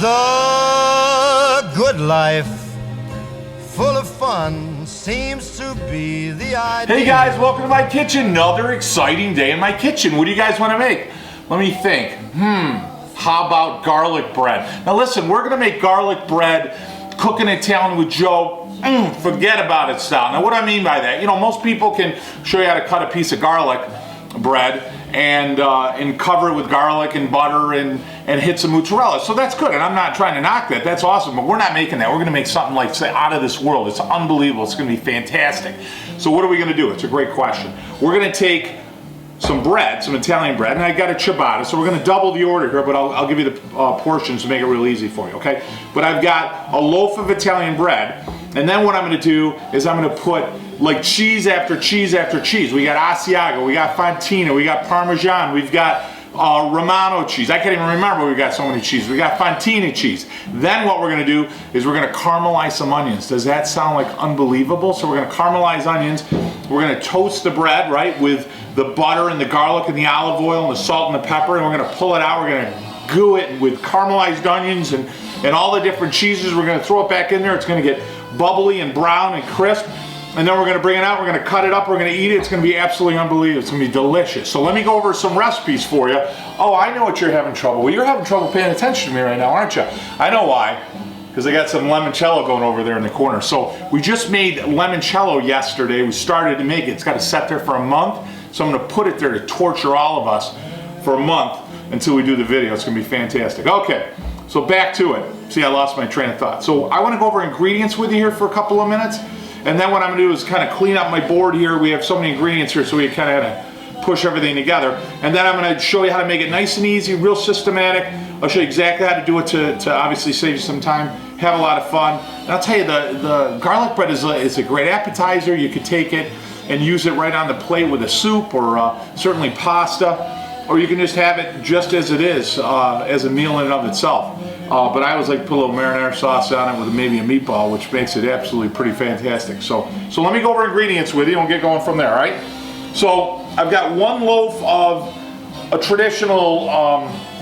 The good life, full of fun, seems to be the idea. Hey guys, welcome to my kitchen. Another exciting day in my kitchen. What do you guys want to make? Let me think. How about garlic bread? Now listen, we're gonna make garlic bread, cooking Italian with Joe, forget about it style. Now what I mean by that, you know, most people can show you how to cut a piece of garlic bread and cover it with garlic and butter and hit some mozzarella. So that's good, and I'm not trying to knock that. That's awesome, but we're not making that. We're gonna make something like, say, out of this world. It's unbelievable. It's gonna be fantastic. So what are we gonna do? It's a great question. We're gonna take some bread, some Italian bread, and I got a ciabatta, so we're gonna double the order here, but I'll give you the portions to make it real easy for you, okay? But I've got a loaf of Italian bread, and then what I'm gonna do is I'm gonna put like cheese after cheese after cheese. We got Asiago, we got Fontina, we got Parmesan, we've got Romano cheese. I can't even remember, we've got so many cheeses. We got Fontina cheese. Then what we're gonna do is we're gonna caramelize some onions. Does that sound like unbelievable? So we're gonna caramelize onions. We're gonna toast the bread, right, with the butter and the garlic and the olive oil and the salt and the pepper, and we're gonna pull it out. We're gonna goo it with caramelized onions and all the different cheeses. We're gonna throw it back in there. It's gonna get bubbly and brown and crisp. And then we're gonna bring it out, we're gonna cut it up, we're gonna eat it. It's gonna be absolutely unbelievable. It's gonna be delicious. So let me go over some recipes for you. Oh, I know what you're having trouble with. You're having trouble paying attention to me right now, aren't you? I know why. Because I got some limoncello going over there in the corner. So we just made limoncello yesterday. We started to make it. It's got to set there for a month. So I'm going to put it there to torture all of us for a month until we do the video. It's going to be fantastic. Okay, so back to it. See, I lost my train of thought. So I want to go over ingredients with you here for a couple of minutes. And then what I'm going to do is kind of clean up my board here. We have so many ingredients here, so we kind of had to push everything together. And then I'm going to show you how to make it nice and easy, real systematic. I'll show you exactly how to do it to obviously save you some time, have a lot of fun. And I'll tell you, the garlic bread is a great appetizer. You could take it and use it right on the plate with a soup or certainly pasta, or you can just have it just as it is, as a meal in and of itself. But I always like to put a little marinara sauce on it with maybe a meatball, which makes it absolutely pretty fantastic. So let me go over ingredients with you and we'll get going from there, all right? So I've got one loaf of a traditional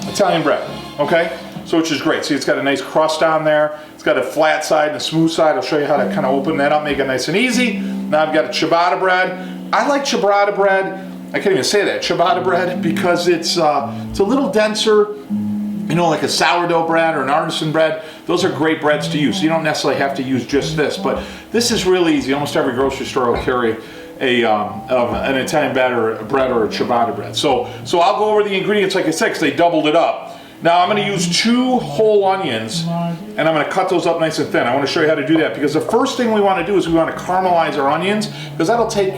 Italian bread, okay? So which is great. See, it's got a nice crust on there. It's got a flat side and a smooth side. I'll show you how to kind of open that up, make it nice and easy. Now I've got a ciabatta bread. I like ciabatta bread. I can't even say that, ciabatta bread, because it's a little denser. You know, like a sourdough bread or an artisan bread. Those are great breads to use. So you don't necessarily have to use just this, but this is really easy. Almost every grocery store will carry an Italian bread or a ciabatta bread. So I'll go over the ingredients like I said, because they doubled it up. Now I'm going to use 2 whole onions, and I'm going to cut those up nice and thin. I want to show you how to do that, because the first thing we want to do is we want to caramelize our onions, because that'll take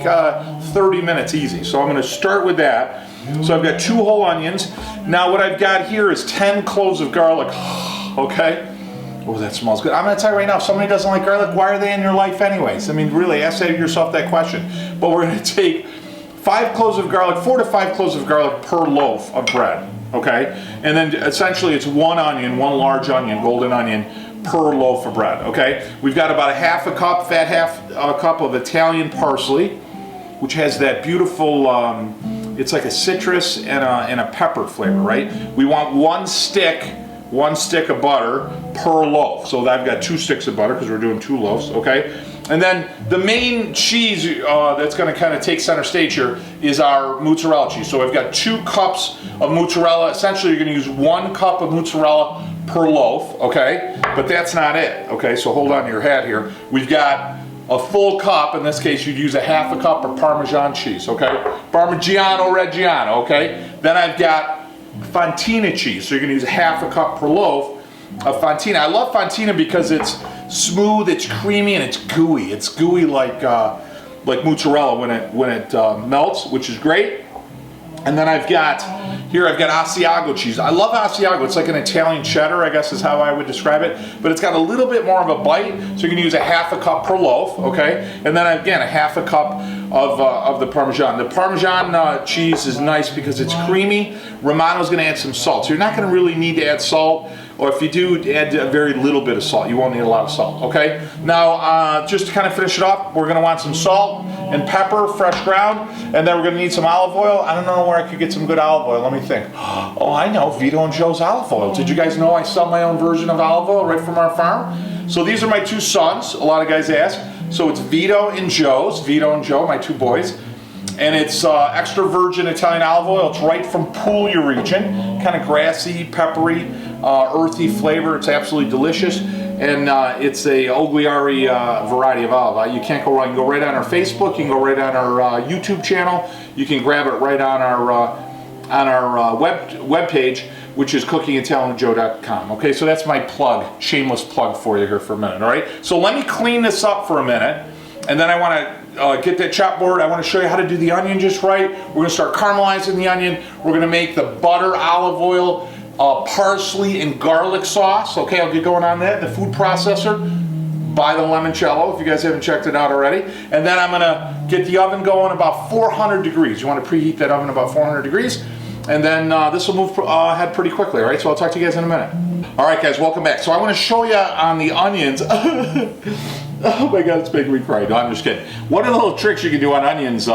30 minutes easy. So I'm going to start with that. So I've got 2 whole onions. Now what I've got here is 10 cloves of garlic. Okay? Oh, that smells good. I'm going to tell you right now, if somebody doesn't like garlic, why are they in your life anyways? I mean, really, ask yourself that question. But we're going to take 5 cloves of garlic, 4 to 5 cloves of garlic per loaf of bread. Okay? And then essentially it's 1 onion, 1 large onion, golden onion, per loaf of bread. Okay? We've got about a half a cup, fat half a cup of Italian parsley, which has that beautiful, it's like a citrus and a pepper flavor, right? We want 1 stick of butter per loaf. So I've got 2 sticks of butter because we're doing 2 loaves, okay? And then the main cheese that's going to kind of take center stage here is our mozzarella cheese. So I've got 2 cups of mozzarella. Essentially, you're going to use 1 cup of mozzarella per loaf, okay? But that's not it, okay? So hold on to your hat here. We've got a full cup. In this case, you'd use a half a cup of Parmesan cheese, okay? Parmigiano Reggiano, okay? Then I've got Fontina cheese. So you're going to use a half a cup per loaf of Fontina. I love Fontina because it's smooth, it's creamy, and it's gooey. It's gooey like mozzarella when it melts, which is great. And then I've got Asiago cheese. I love Asiago. It's like an Italian cheddar, I guess is how I would describe it. But it's got a little bit more of a bite, so you can use a half a cup per loaf, okay? And then again, a half a cup of the Parmesan. The Parmesan cheese is nice because it's creamy. Romano's gonna add some salt. So you're not gonna really need to add salt, or if you do, add a very little bit of salt. You won't need a lot of salt, okay? Now, just to kind of finish it off, we're gonna want some salt, and pepper, fresh ground, and then we're gonna need some olive oil. I don't know where I could get some good olive oil. Let me think. Oh, I know, Vito and Joe's olive oil. Did you guys know I sell my own version of olive oil right from our farm? So these are my two sons. A lot of guys ask. So it's Vito and Joe, my two boys. And it's extra virgin Italian olive oil. It's right from Puglia region. Kind of grassy, peppery, earthy flavor. It's absolutely delicious. And it's a Ogliari variety of olive. You can't go wrong. You can go right on our Facebook. You can go right on our YouTube channel. You can grab it right on our web page, which is cookingitalianjoe.com. Okay, so that's my plug, shameless plug for you here for a minute. All right. So let me clean this up for a minute, and then I want to get that chop board. I want to show you how to do the onion just right. We're going to start caramelizing the onion. We're going to make the butter, olive oil, parsley, and garlic sauce. Okay, I'll get going on that in the food processor. Buy the limoncello if you guys haven't checked it out already. And then I'm going to get the oven going about 400 degrees. You want to preheat that oven about 400 degrees. And then this will move ahead pretty quickly, all right? So I'll talk to you guys in a minute. All right, guys, welcome back. So I want to show you on the onions. Oh my God, it's making me cry. No, I'm just kidding. One of the little tricks you can do on onions,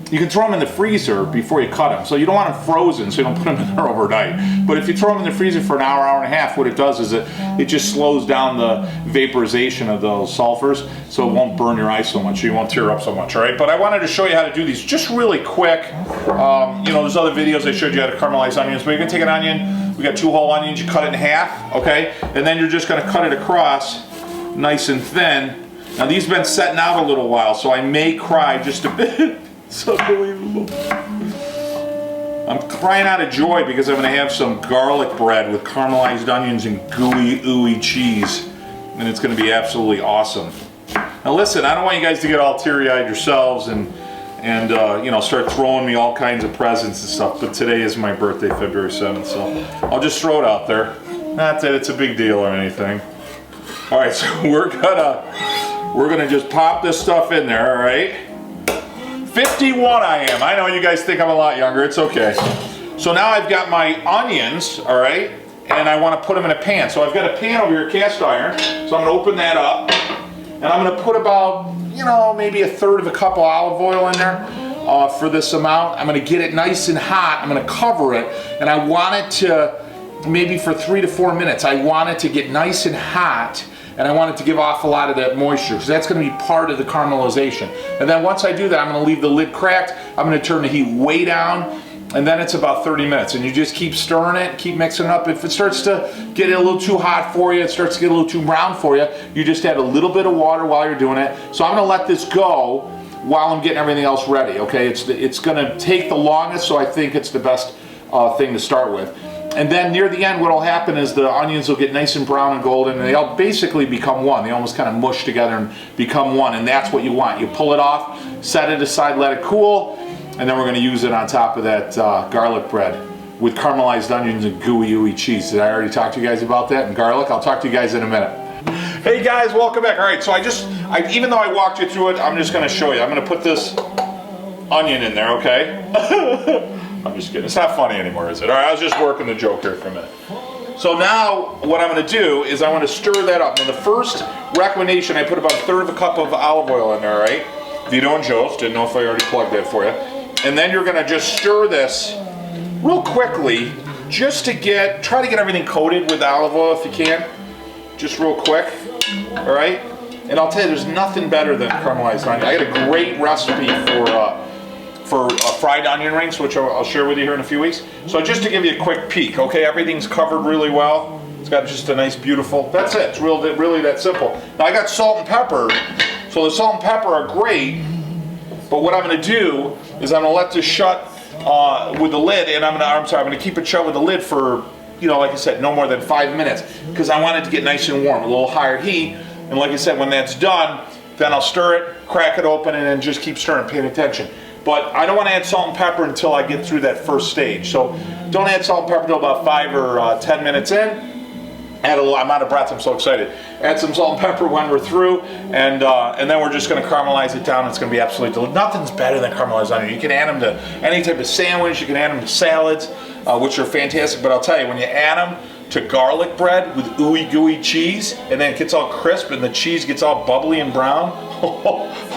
you can throw them in the freezer before you cut them. So you don't want them frozen, so you don't put them in there overnight. But if you throw them in the freezer for an hour, hour and a half, what it does is it just slows down the vaporization of those sulfurs, so it won't burn your eyes so much, so you won't tear up so much, all right? But I wanted to show you how to do these just really quick. You know, there's other videos I showed you how to caramelize onions, but you're gonna take an onion, we got 2 whole onions, you cut it in half, okay? And then you're just gonna cut it across nice and thin. Now these have been setting out a little while, so I may cry just a bit. It's unbelievable. I'm crying out of joy because I'm going to have some garlic bread with caramelized onions and gooey, ooey cheese. And it's going to be absolutely awesome. Now listen, I don't want you guys to get all teary-eyed yourselves and you know, start throwing me all kinds of presents and stuff. But today is my birthday, February 7th, so I'll just throw it out there. Not that it's a big deal or anything. All right, so we're gonna just pop this stuff in there, all right? 51 I am. I know you guys think I'm a lot younger. It's okay. So now I've got my onions, all right? And I want to put them in a pan. So I've got a pan over here, cast iron. So I'm going to open that up. And I'm going to put about, you know, maybe 1/3 cup of olive oil in there for this amount. I'm going to get it nice and hot. I'm going to cover it. And I want it to, maybe for 3 to 4 minutes, I want it to get nice and hot. And I want it to give off a lot of that moisture, because that's going to be part of the caramelization. And then once I do that, I'm going to leave the lid cracked. I'm going to turn the heat way down, and then it's about 30 minutes. And you just keep stirring it, keep mixing it up. If it starts to get a little too hot for you, it starts to get a little too brown for you, you just add a little bit of water while you're doing it. So I'm going to let this go while I'm getting everything else ready, okay? It's going to take the longest, so I think it's the best thing to start with. And then near the end, what will happen is the onions will get nice and brown and golden, and they'll basically become one. They almost kind of mush together and become one, and that's what you want. You pull it off, set it aside, let it cool, and then we're going to use it on top of that garlic bread with caramelized onions and gooey, ooey cheese. Did I already talk to you guys about that? And garlic? I'll talk to you guys in a minute. Hey guys, welcome back. All right, so even though I walked you through it, I'm just going to show you. I'm going to put this onion in there, okay? I'm just kidding. It's not funny anymore, is it? All right, I was just working the joke here for a minute. So now what I'm going to do is I want to stir that up. Now the first recommendation, I put about 1/3 cup of olive oil in there, all right? Vito and Joe's. Didn't know if I already plugged that for you. And then you're going to just stir this real quickly, just to try to get everything coated with olive oil if you can. Just real quick, all right? And I'll tell you, there's nothing better than caramelized onion. I got a great recipe for fried onion rings, which I'll share with you here in a few weeks. So just to give you a quick peek, okay, everything's covered really well. It's got just a nice, beautiful, that's it. It's really that simple. Now I got salt and pepper, so the salt and pepper are great, but what I'm gonna do is I'm gonna let this shut with the lid, and I'm gonna keep it shut with the lid for, you know, like I said, no more than 5 minutes, because I want it to get nice and warm, a little higher heat, and like I said, when that's done, then I'll stir it, crack it open, and then just keep stirring, paying attention. But I don't want to add salt and pepper until I get through that first stage. So don't add salt and pepper until about 5 or 10 minutes in. Add a little, I'm out of breath, I'm so excited. Add some salt and pepper when we're through, and then we're just going to caramelize it down. It's going to be absolutely delicious. Nothing's better than caramelized onion. You can add them to any type of sandwich, you can add them to salads, which are fantastic. But I'll tell you, when you add them to garlic bread with ooey gooey cheese, and then it gets all crisp and the cheese gets all bubbly and brown,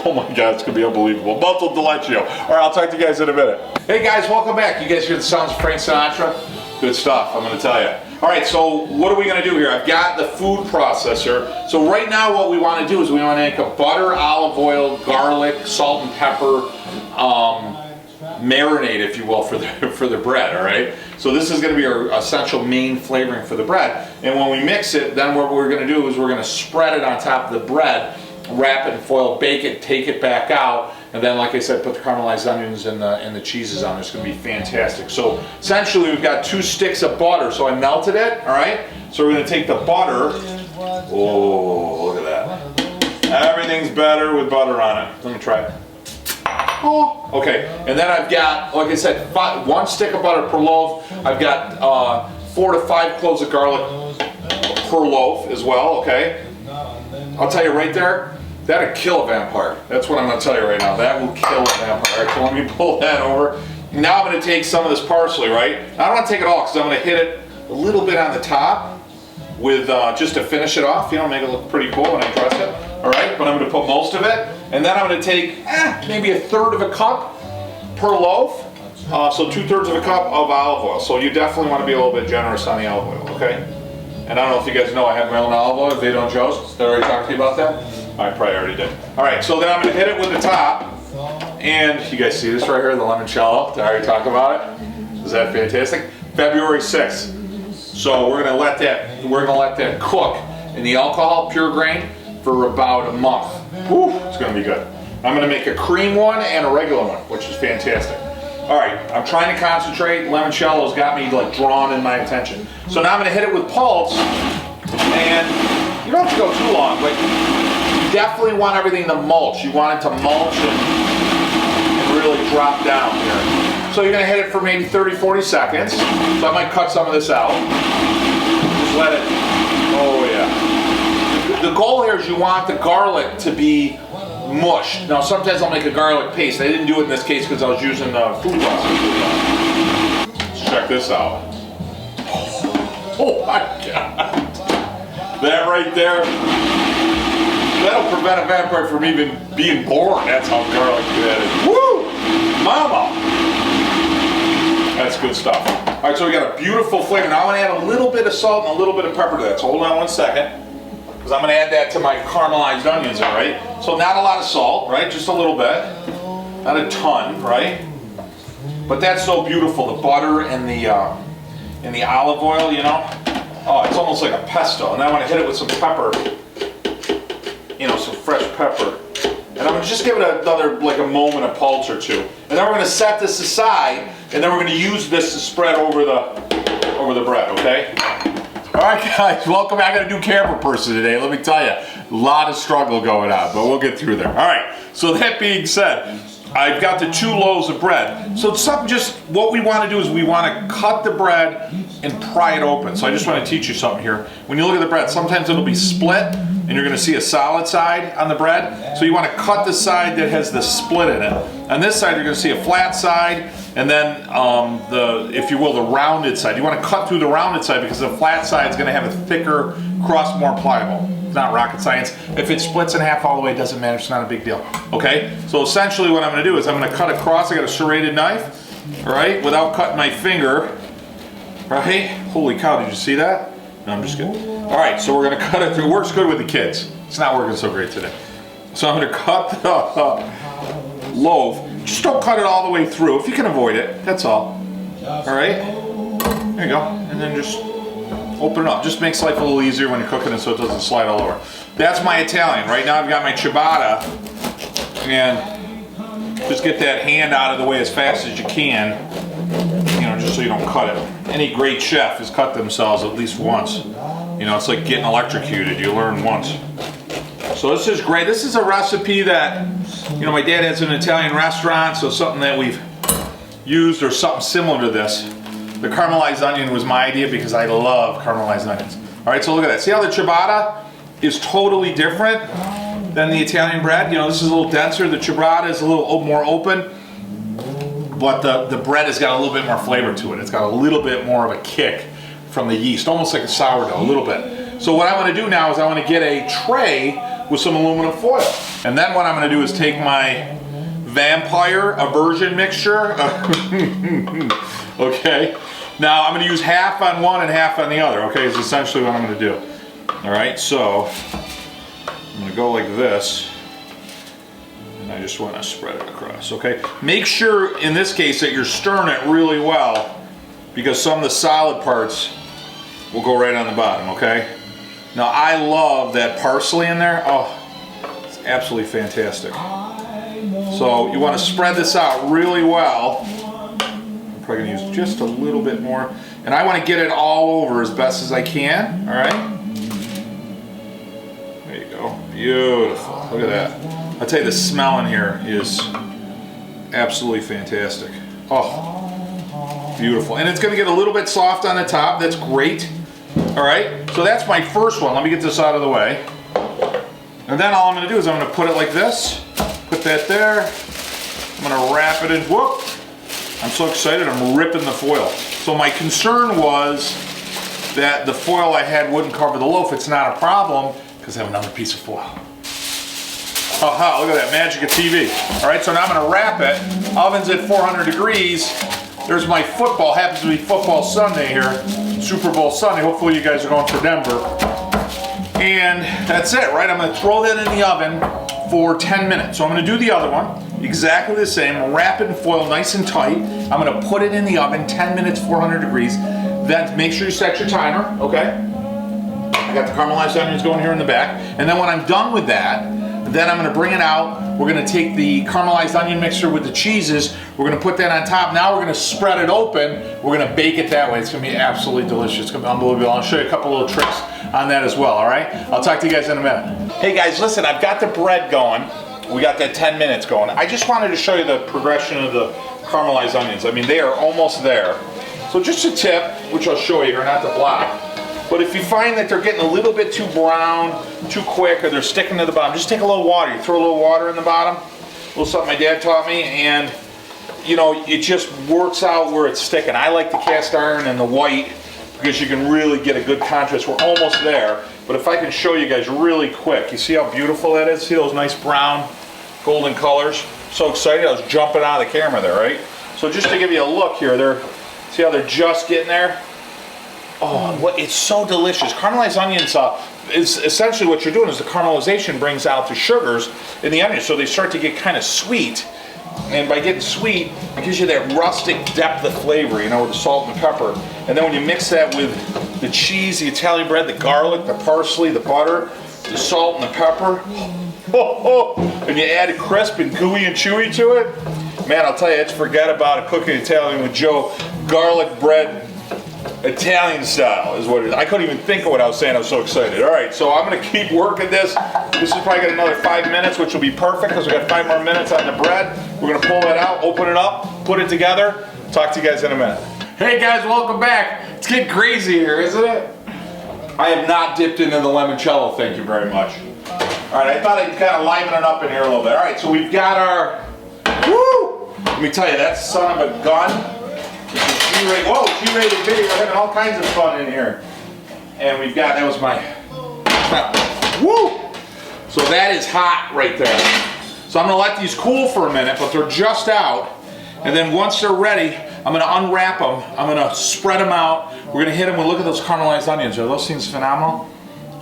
Oh my God, it's gonna be unbelievable. Molto deleccio. All right, I'll talk to you guys in a minute. Hey guys, welcome back. You guys hear the sounds of Frank Sinatra? Good stuff, I'm gonna tell you. All right, so what are we gonna do here? I've got the food processor. So right now what we wanna do is we wanna make a butter, olive oil, garlic, salt and pepper marinade, if you will, for the bread, all right? So this is gonna be our essential main flavoring for the bread. And when we mix it, then what we're gonna do is we're gonna spread it on top of the bread, wrap it in foil, bake it, take it back out, and then, like I said, put the caramelized onions and the cheeses on. It's going to be fantastic. So essentially, we've got 2 sticks of butter. So I melted it. All right. So we're going to take the butter. Oh, look at that! Everything's better with butter on it. Let me try it. Oh, okay. And then I've got, like I said, 1 stick of butter per loaf. I've got 4 to 5 cloves of garlic per loaf as well. Okay. I'll tell you right there. That'll kill a vampire. That's what I'm going to tell you right now. That will kill a vampire. So let me pull that over. Now I'm going to take some of this parsley, right? I don't want to take it all because I'm going to hit it a little bit on the top with just to finish it off. You know, make it look pretty cool when I dress it. All right, but I'm going to put most of it, and then I'm going to take maybe 1/3 of a cup per loaf. So 2/3 of a cup of olive oil. So you definitely want to be a little bit generous on the olive oil, okay? And I don't know if you guys know I have my own olive oil, Vito and Joe's. Did I already talk to you about that? I probably already did. All right, so then I'm going to hit it with the top. And you guys see this right here, the limoncello. Did I already talk about it? Is that fantastic? February 6th. So we're going to let that cook in the alcohol, pure grain, for about a month. Whew, it's going to be good. I'm going to make a cream one and a regular one, which is fantastic. All right, I'm trying to concentrate. Limoncello's got me like drawn in my attention. So now I'm going to hit it with pulse, and you don't have to go too long, but you definitely want everything to mulch. You want it to mulch and really drop down here. So you're going to hit it for maybe 30-40 seconds. So I might cut some of this out. Just let it, oh yeah. The goal here is you want the garlic to be mush. Now sometimes I'll make a garlic paste. I didn't do it in this case because I was using the food processor. Let's check this out. Oh my God. That right there, that'll prevent a vampire from even being born. That's how garlic that is. Woo! Mama! That's good stuff. All right, so we got a beautiful flavor. Now I'm gonna add a little bit of salt and a little bit of pepper to that. So hold on 1 second. Because I'm going to add that to my caramelized onions, all right? So not a lot of salt, right? Just a little bit. Not a ton, right? But that's so beautiful, the butter and the olive oil, you know? Oh, it's almost like a pesto. And I want to hit it with some pepper, you know, some fresh pepper. And I'm going to just give it another, like a moment of pulse or two. And then we're going to set this aside, and then we're going to use this to spread over the bread, okay? All right, guys, welcome back. I got a new camera person today. Let me tell you, a lot of struggle going on, but we'll get through there. All right, so that being said, I've got the 2 loaves of bread. So it's something just, what we want to do is we want to cut the bread and pry it open. So I just want to teach you something here. When you look at the bread, sometimes it'll be split, and you're going to see a solid side on the bread. So you want to cut the side that has the split in it. On this side, you're going to see a flat side, and then if you will, the rounded side. You want to cut through the rounded side because the flat side is going to have a thicker crust, more pliable. It's not rocket science. If it splits in half all the way, it doesn't matter. It's not a big deal. Okay? So essentially what I'm going to do is I'm going to cut across. I got a serrated knife, all right, without cutting my finger, right? Holy cow, did you see that? No, I'm just kidding. All right, so we're going to cut it through. It works good with the kids. It's not working so great today. So I'm going to cut the loaf. Just don't cut it all the way through. If you can avoid it, that's all. All right? There you go. And then just open it up. Just makes life a little easier when you're cooking it so it doesn't slide all over. That's my Italian. Right now I've got my ciabatta. And just get that hand out of the way as fast as you can. You know, just so you don't cut it. Any great chef has cut themselves at least once. You know, it's like getting electrocuted. You learn once. So this is great. This is a recipe that, you know, my dad has an Italian restaurant, so something that we've used or something similar to this. The caramelized onion was my idea because I love caramelized onions. All right, so look at that. See how the ciabatta is totally different than the Italian bread? You know, this is a little denser. The ciabatta is a little more open, but the bread has got a little bit more flavor to it. It's got a little bit more of a kick from the yeast, almost like a sourdough, a little bit. So what I want to do now is I want to get a tray with some aluminum foil. And then what I'm gonna do is take my vampire aversion mixture. Okay, now I'm gonna use half on one and half on the other, okay, is essentially what I'm gonna do. All right, so I'm gonna go like this, and I just wanna spread it across, okay? Make sure, in this case, that you're stirring it really well, because some of the solid parts will go right on the bottom, okay? Now, I love that parsley in there. Oh, it's absolutely fantastic. So you want to spread this out really well. I'm probably going to use just a little bit more. And I want to get it all over as best as I can, all right? There you go. Beautiful. Look at that. I'll tell you, the smell in here is absolutely fantastic. Oh, beautiful. And it's going to get a little bit soft on the top. That's great. All right, so that's my first one. Let me get this out of the way. And then all I'm going to do is I'm going to put it like this. Put that there. I'm going to wrap it in. Whoop! I'm so excited, I'm ripping the foil. So my concern was that the foil I had wouldn't cover the loaf. It's not a problem because I have another piece of foil. Aha, look at that, magic of TV. All right, so now I'm going to wrap it. Oven's at 400 degrees. There's my football. Happens to be football Sunday here. Super Bowl Sunday. Hopefully you guys are going for Denver. And that's it, right? I'm going to throw that in the oven for 10 minutes. So I'm going to do the other one, exactly the same. Wrap it in foil nice and tight. I'm going to put it in the oven, 10 minutes, 400 degrees. Then make sure you set your timer, okay? I got the caramelized onions going here in the back. And then when I'm done with that, then I'm going to bring it out. We're going to take the caramelized onion mixture with the cheeses. We're going to put that on top. Now we're going to spread it open. We're going to bake it that way. It's going to be absolutely delicious. It's going to be unbelievable. I'll show you a couple little tricks on that as well, all right? I'll talk to you guys in a minute. Hey guys, listen, I've got the bread going. We got that 10 minutes going. I just wanted to show you the progression of the caramelized onions. I mean, they are almost there. So just a tip, which I'll show you here, not to block. But if you find that they're getting a little bit too brown, too quick, or they're sticking to the bottom, just take a little water. You throw a little water in the bottom, a little something my dad taught me, and you know, it just works out where it's sticking. I like the cast iron and the white because you can really get a good contrast. We're almost there, but if I can show you guys really quick, you see how beautiful that is? See those nice brown, golden colors? So excited, I was jumping out of the camera there, right? So just to give you a look here, see how they're just getting there? Oh, it's so delicious. Caramelized onions is essentially what you're doing is the caramelization brings out the sugars in the onions, so they start to get kind of sweet. And by getting sweet, it gives you that rustic depth of flavor, you know, with the salt and pepper. And then when you mix that with the cheese, the Italian bread, the garlic, the parsley, the butter, the salt and the pepper, and you add a crisp and gooey and chewy to it, man, I'll tell you, it's forget about it. Cooking Italian with Joe, garlic bread, Italian style is what it is. I couldn't even think of what I was saying. I was so excited. All right, so I'm going to keep working this. This is probably got another 5 minutes, which will be perfect because we got 5 more minutes on the bread. We're going to pull that out, open it up, put it together. Talk to you guys in a minute. Hey guys, welcome back. It's getting crazy here, isn't it? I have not dipped into the limoncello, thank you very much. All right, I thought I'd kind of liven it up in here a little bit. All right, so we've got our, woo! Let me tell you, that son of a gun. Whoa, G-rated video. We're having all kinds of fun in here. And we've got, that was my, woo! So that is hot right there. So I'm gonna let these cool for a minute, but they're just out. And then once they're ready, I'm gonna unwrap them. I'm gonna spread them out. We're gonna hit them with, look at those caramelized onions. Are those things phenomenal?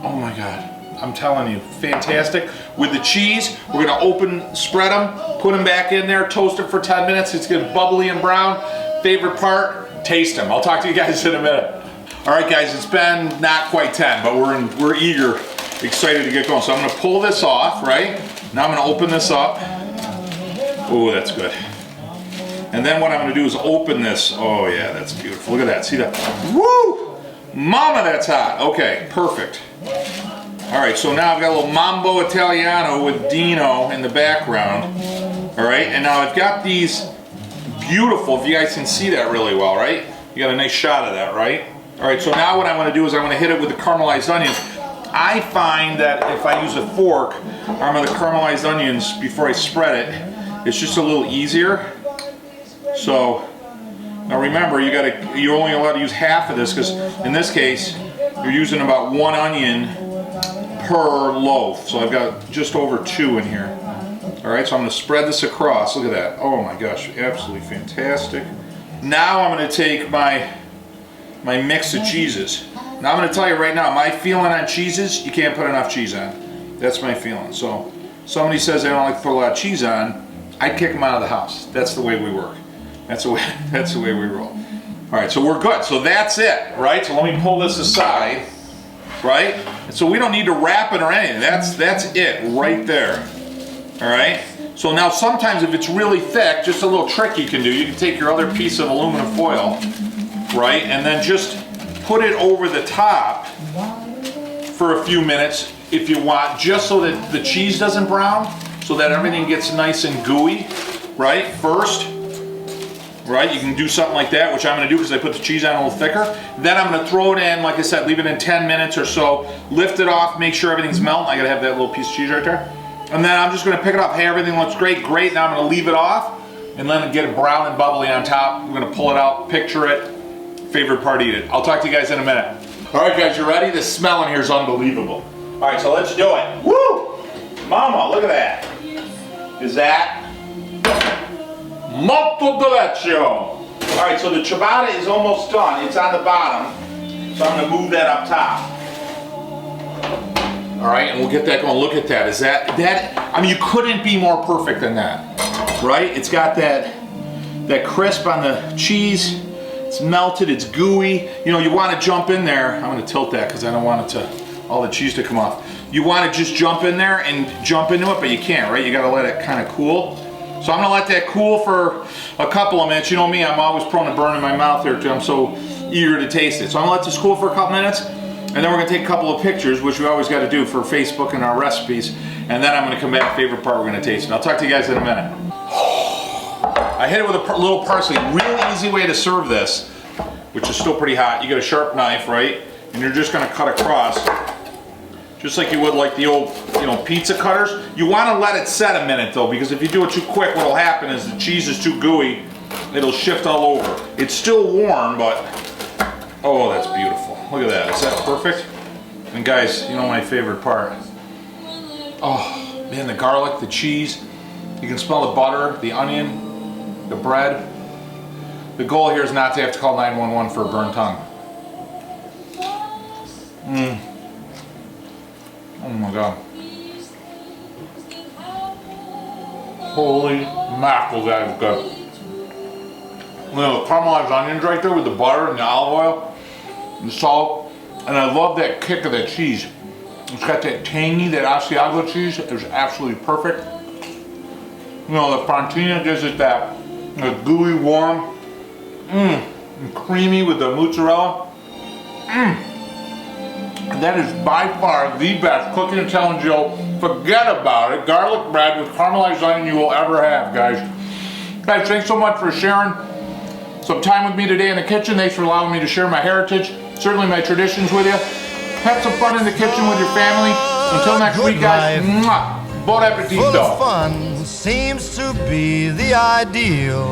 Oh my God. I'm telling you, fantastic. With the cheese, we're gonna spread them, put them back in there, toast them for 10 minutes. It's getting bubbly and brown. Favorite part, taste them. I'll talk to you guys in a minute. All right guys, it's been not quite 10, but we're eager, excited to get going. So I'm gonna pull this off, right? Now I'm gonna open this up. Oh, that's good. And then what I'm gonna do is open this. Oh yeah, that's beautiful. Look at that, see that? Woo! Mama, that's hot. Okay, perfect. All right, so now I've got a little Mambo Italiano with Dino in the background. All right, and now I've got these beautiful, if you guys can see that really well, right? You got a nice shot of that, right? All right, so now what I'm gonna do is I'm gonna hit it with the caramelized onions. I find that if I use a fork on the caramelized onions before I spread it, it's just a little easier. So, now remember, you're only allowed to use half of this because in this case, you're using about 1 onion per loaf. So I've got just over 2 in here. All right, so I'm gonna spread this across. Look at that. Oh my gosh, absolutely fantastic. Now I'm gonna take my mix of cheeses. Now I'm gonna tell you right now, my feeling on cheeses, you can't put enough cheese on. That's my feeling. So somebody says they don't like to put a lot of cheese on, I'd kick them out of the house. That's the way we work. That's the way we roll. All right, so we're good. So that's it, right? So let me pull this aside, right? And so we don't need to wrap it or anything. That's it right there. All right? So now sometimes if it's really thick, just a little trick you can do, you can take your other piece of aluminum foil, right? And then just put it over the top for a few minutes if you want, just so that the cheese doesn't brown, so that everything gets nice and gooey, right? First, right? You can do something like that, which I'm gonna do because I put the cheese on a little thicker. Then I'm gonna throw it in, like I said, leave it in 10 minutes or so, lift it off, make sure everything's melting. I gotta have that little piece of cheese right there. And then I'm just gonna pick it up. Hey, everything looks great, great. Now I'm gonna leave it off and let it get it brown and bubbly on top. We're gonna pull it out, picture it, favorite part, eat it. I'll talk to you guys in a minute. All right, guys, you ready? The smell in here is unbelievable. All right, so let's do it. Woo! Mama, look at that. Is that molto deleccio? All right, so the ciabatta is almost done. It's on the bottom, so I'm gonna move that up top. All right, and we'll get that going. Look at that. Is that, I mean, you couldn't be more perfect than that, right? It's got that crisp on the cheese. It's melted, it's gooey. You know, you want to jump in there. I'm gonna tilt that because I don't want it to, all the cheese to come off. You want to just jump in there and jump into it, but you can't, right? You gotta let it kind of cool. So I'm gonna let that cool for a couple of minutes. You know me, I'm always prone to burning my mouth here too. I'm so eager to taste it. So I'm gonna let this cool for a couple minutes, and then we're gonna take a couple of pictures, which we always gotta do for Facebook and our recipes. And then I'm gonna come back, favorite part, we're gonna taste it. I'll talk to you guys in a minute. I hit it with a little parsley. Really easy way to serve this, which is still pretty hot. You get a sharp knife, right? And you're just gonna cut across, just like you would like the old, you know, pizza cutters. You wanna let it set a minute though, because if you do it too quick, what'll happen is the cheese is too gooey, it'll shift all over. It's still warm, but, oh, that's beautiful. Look at that, is that perfect? And guys, you know my favorite part. Oh, man, the garlic, the cheese. You can smell the butter, the onion, the bread. The goal here is not to have to call 911 for a burnt tongue. Oh my God. Holy mackerel, that is good. You know, the caramelized onions right there with the butter and the olive oil and salt. And I love that kick of that cheese. It's got that tangy, that Asiago cheese. It's absolutely perfect. You know, the fontina gives it that gooey, warm, and creamy with the mozzarella. That is by far the best cooking and telling Joe, forget about it, garlic bread with caramelized onion you will ever have, guys. Guys, thanks so much for sharing some time with me today in the kitchen. Thanks for allowing me to share my heritage, certainly my traditions with you. Have some fun in the kitchen with your family. Until next week, guys, mwah, bon appetito. Full of fun seems to be the ideal.